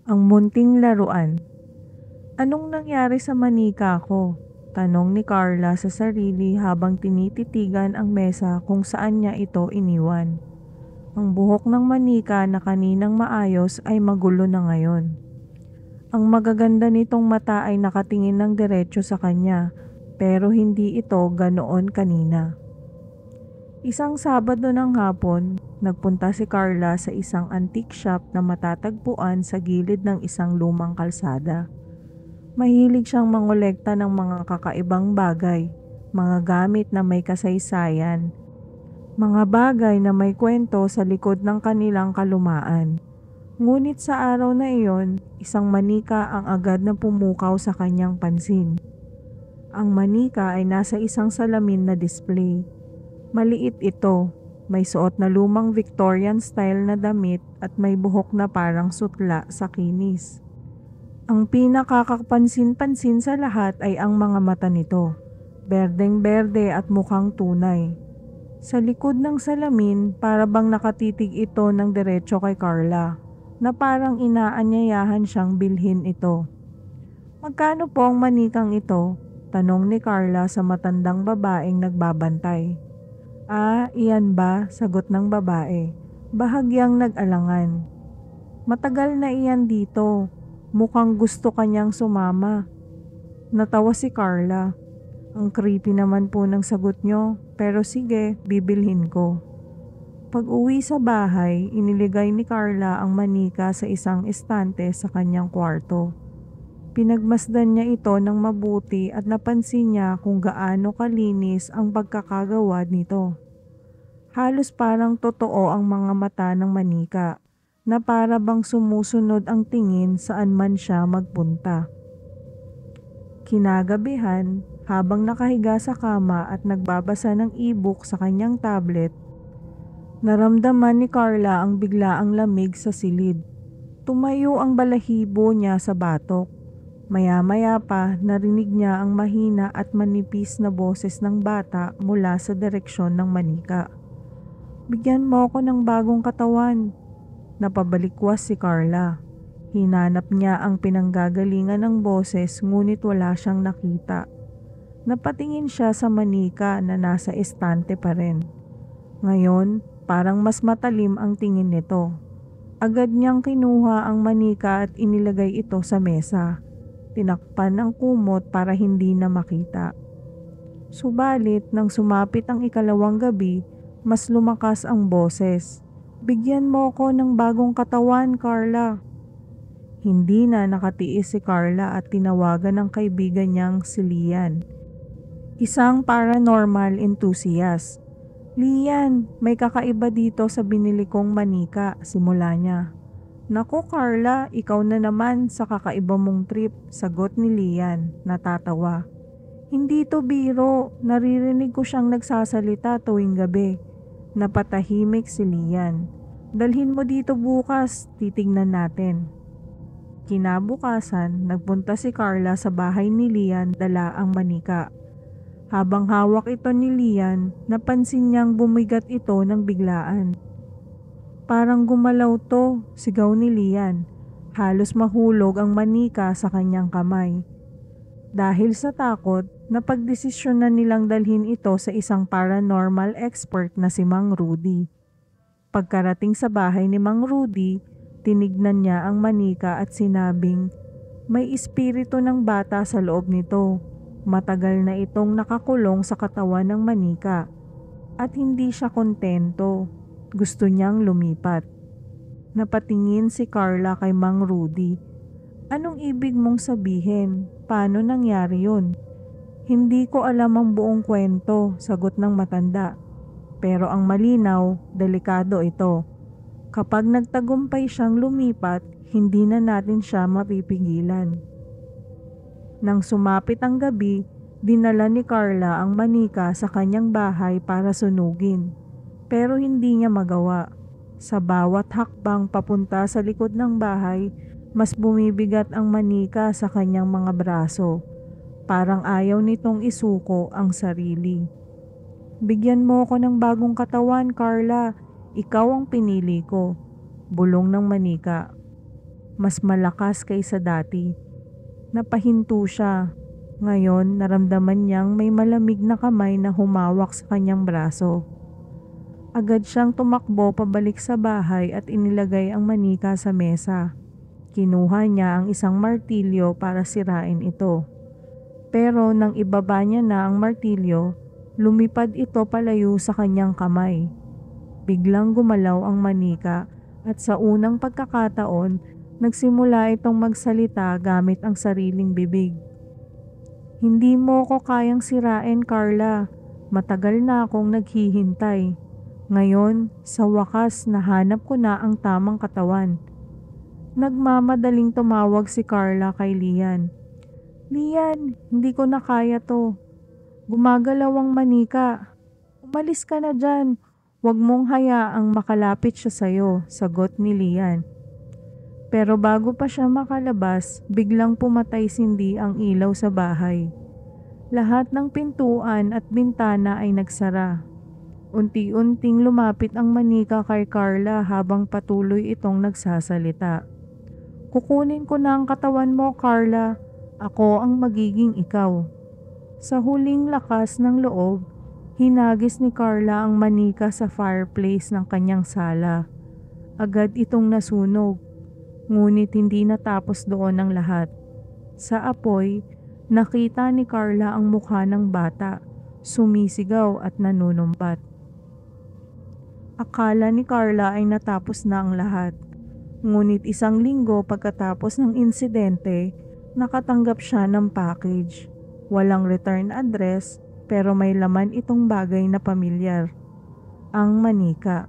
Ang munting laruan. Anong nangyari sa manika ko? Tanong ni Carla sa sarili habang tinititigan ang mesa kung saan niya ito iniwan. Ang buhok ng manika na kaninang maayos ay magulo na ngayon. Ang magaganda nitong mata ay nakatingin ng diretso sa kanya, pero hindi ito ganoon kanina. Isang Sabado ng hapon, nagpunta si Carla sa isang antique shop na matatagpuan sa gilid ng isang lumang kalsada. Mahilig siyang mangolekta ng mga kakaibang bagay, mga gamit na may kasaysayan, mga bagay na may kwento sa likod ng kanilang kalumaan. Ngunit sa araw na iyon, isang manika ang agad na pumukaw sa kanyang pansin. Ang manika ay nasa isang salamin na display. Maliit ito, may suot na lumang Victorian style na damit at may buhok na parang sutla sa kinis. Ang pinakakapansin-pansin sa lahat ay ang mga mata nito, berdeng-berde at mukhang tunay. Sa likod ng salamin, para bang nakatitig ito ng diretso kay Carla, na parang inaanyayahan siyang bilhin ito. "Magkano po ang manikang ito?" tanong ni Carla sa matandang babaeng nagbabantay. "Ah, iyan ba?" sagot ng babae, bahagyang nag-alangan. "Matagal na iyan dito. Mukhang gusto kanyang sumama." Natawa si Carla. "Ang creepy naman po ng sagot nyo, pero sige, bibilhin ko." Pag-uwi sa bahay, iniligay ni Carla ang manika sa isang estante sa kanyang kwarto. Pinagmasdan niya ito ng mabuti at napansin niya kung gaano kalinis ang pagkakagawa nito. Halos parang totoo ang mga mata ng manika, na para bang sumusunod ang tingin saan man siya magpunta. Kinagabihan, habang nakahiga sa kama at nagbabasa ng e-book sa kanyang tablet, naramdaman ni Carla ang biglaang lamig sa silid. Tumayo ang balahibo niya sa batok. Maya-maya pa, narinig niya ang mahina at manipis na boses ng bata mula sa direksyon ng manika. "Bigyan mo ako ng bagong katawan." Napabalikwas si Carla. Hinanap niya ang pinanggagalingan ng boses ngunit wala siyang nakita. Napatingin siya sa manika na nasa estante pa rin. Ngayon, parang mas matalim ang tingin nito. Agad niyang kinuha ang manika at inilagay ito sa mesa. Tinakpan ang kumot para hindi na makita. Subalit nang sumapit ang ikalawang gabi, mas lumakas ang boses. "Bigyan mo ko ng bagong katawan, Carla." Hindi na nakatiis si Carla at tinawagan ng kaibigan niyang si Lian, isang paranormal enthusiast. "Lian, may kakaiba dito sa binili kong manika," simula niya. "Naku Carla, ikaw na naman sa kakaiba mong trip," sagot ni Lian, natatawa. "Hindi to biro, naririnig ko siyang nagsasalita tuwing gabi." Napatahimik si Lian. "Dalhin mo dito bukas, titignan natin." Kinabukasan, nagpunta si Carla sa bahay ni Lian dala ang manika. Habang hawak ito ni Lian, napansin niyang bumigat ito ng biglaan. "Parang gumalaw to," sigaw ni Lian. Halos mahulog ang manika sa kanyang kamay. Dahil sa takot, napagdesisyonan nilang dalhin ito sa isang paranormal expert na si Mang Rudy. Pagkarating sa bahay ni Mang Rudy, tinignan niya ang manika at sinabing, "May espiritu ng bata sa loob nito. Matagal na itong nakakulong sa katawan ng manika." At hindi siya kontento. Gusto niyang lumipat. Napatingin si Carla kay Mang Rudy. "Anong ibig mong sabihin? Paano nangyari yun?" "Hindi ko alam ang buong kwento," sagot ng matanda. "Pero ang malinaw, delikado ito. Kapag nagtagumpay siyang lumipat, hindi na natin siya mapipigilan." Nang sumapit ang gabi, dinala ni Carla ang manika sa kanyang bahay para sunugin. Pero hindi niya magawa. Sa bawat hakbang papunta sa likod ng bahay, mas bumibigat ang manika sa kanyang mga braso. Parang ayaw nitong isuko ang sarili. "Bigyan mo ko ng bagong katawan, Carla. Ikaw ang pinili ko," bulong ng manika. mas malakas kaysa dati. Napahinto siya. Ngayon, naramdaman niyang may malamig na kamay na humawak sa kanyang braso. Agad siyang tumakbo pabalik sa bahay at inilagay ang manika sa mesa. Kinuha niya ang isang martilyo para sirain ito. Pero nang ibaba niya na ang martilyo, lumipad ito palayo sa kanyang kamay. Biglang gumalaw ang manika at sa unang pagkakataon, nagsimula itong magsalita gamit ang sariling bibig. "Hindi mo ko kayang sirain, Carla. Matagal na akong naghihintay. Ngayon, sa wakas nahanap ko na ang tamang katawan." Nagmamadaling tumawag si Carla kay Lian. "Lian, hindi ko na kaya to. Gumagalaw ang manika. Umalis ka na dyan. Huwag mong hayaang makalapit siya sa'yo," sagot ni Lian. Pero bago pa siya makalabas, biglang pumatay sindi ang ilaw sa bahay. Lahat ng pintuan at bintana ay nagsara. Unti-unting lumapit ang manika kay Carla habang patuloy itong nagsasalita. "Kukunin ko na ang katawan mo, Carla. Ako ang magiging ikaw." Sa huling lakas ng loob, hinagis ni Carla ang manika sa fireplace ng kanyang sala. Agad itong nasunog, ngunit hindi natapos doon ang lahat. Sa apoy, nakita ni Carla ang mukha ng bata, sumisigaw at nanunumpat. Akala ni Carla ay natapos na ang lahat. Ngunit isang linggo pagkatapos ng insidente, nakatanggap siya ng package. Walang return address pero may laman itong bagay na pamilyar. Ang manika.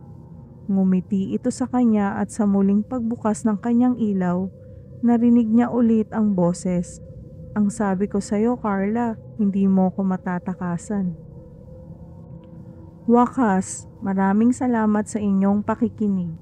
Ngumiti ito sa kanya at sa muling pagbukas ng kanyang ilaw, narinig niya ulit ang boses. "Ang sabi ko sa'yo, Carla, hindi mo ko matatakasan." Wakas, maraming salamat sa inyong pakikinig.